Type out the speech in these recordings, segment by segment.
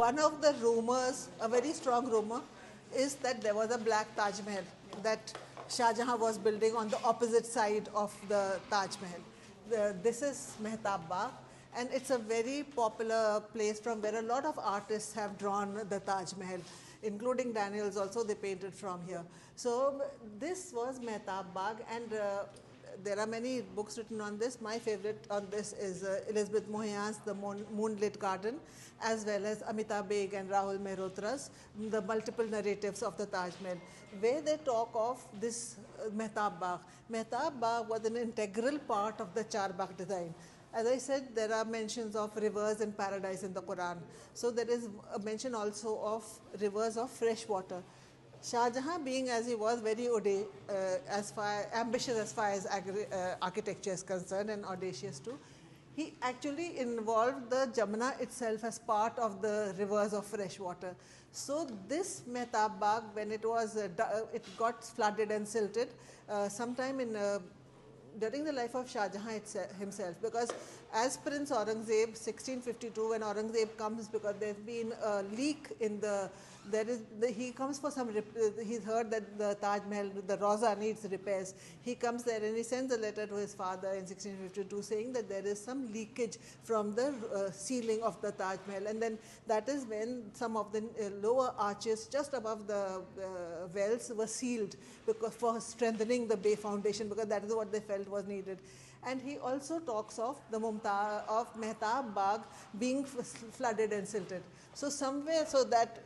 One of the rumors, a very strong rumor, is that there was a black Taj Mahal that Shah Jahan was building on the opposite side of the Taj Mahal. This is Mehtab Bagh, and it's a very popular place from where a lot of artists have drawn the Taj Mahal, including Daniels also, they painted from here. So this was Mehtab Bagh, and there are many books written on this. My favorite on this is Elizabeth Mohiyan's The Moonlit Garden, as well as Amita Beg and Rahul Mehrotra's The Multiple Narratives of the Taj Mahal, where they talk of this Mehtab Bagh. Mehtab Bagh was an integral part of the Char Bagh design. As I said, there are mentions of rivers in paradise in the Quran. So there is a mention also of rivers of fresh water. Shah Jahan, being as he was very ambitious as far as architecture is concerned, and audacious too, he actually involved the Jamuna itself as part of the rivers of fresh water. So this Mehtab Bagh, when it was it got flooded and silted sometime in during the life of Shah Jahan himself, because as Prince Aurangzeb, 1652, when Aurangzeb comes, because there's been a leak in he comes for some, he's heard that the Taj Mahal, the Roza needs repairs. He comes there and he sends a letter to his father in 1652 saying that there is some leakage from the ceiling of the Taj Mahal, and then that is when some of the lower arches just above the wells were sealed because for strengthening the bay foundation, because that is what they felt was needed. And he also talks of the Mehtab Bagh being flooded and silted. So somewhere, so that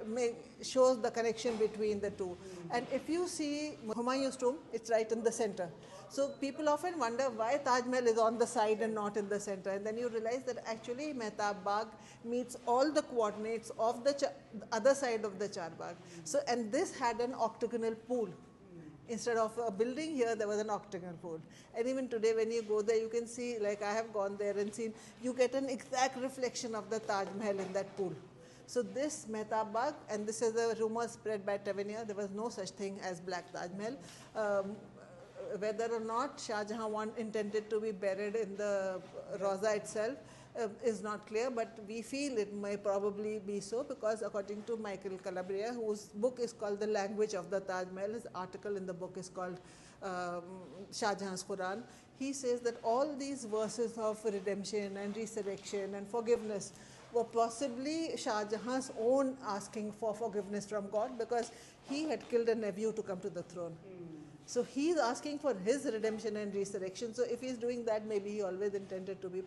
shows the connection between the two. And if you see Humayun's tomb, it's right in the center. So people often wonder why Taj Mahal is on the side and not in the center. And then you realize that actually Mehtab Bagh meets all the coordinates of the other side of the Char Bagh. So, and this had an octagonal pool. Instead of a building here, there was an octagonal pool. And even today, when you go there, you can see, like I have gone there and seen, you get an exact reflection of the Taj Mahal in that pool. So this Mehtab Bagh, and this is a rumor spread by Tavernier, there was no such thing as Black Taj Mahal. Whether or not Shah Jahan intended to be buried in the Roza itself is not clear, but we feel it may probably be so, because according to Michael Calabria, whose book is called The Language of the Taj Mahal, his article in the book is called Shah Jahan's Quran, he says that all these verses of redemption and resurrection and forgiveness were possibly Shah Jahan's own asking for forgiveness from God, because he had killed a nephew to come to the throne. So he's asking for his redemption and resurrection. So if he's doing that, maybe he always intended to be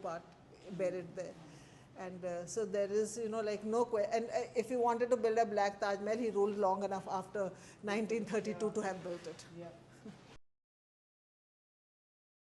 buried there. And so there is, like no question. And if he wanted to build a black Taj Mahal, he ruled long enough after 1932 to have built it. Yeah.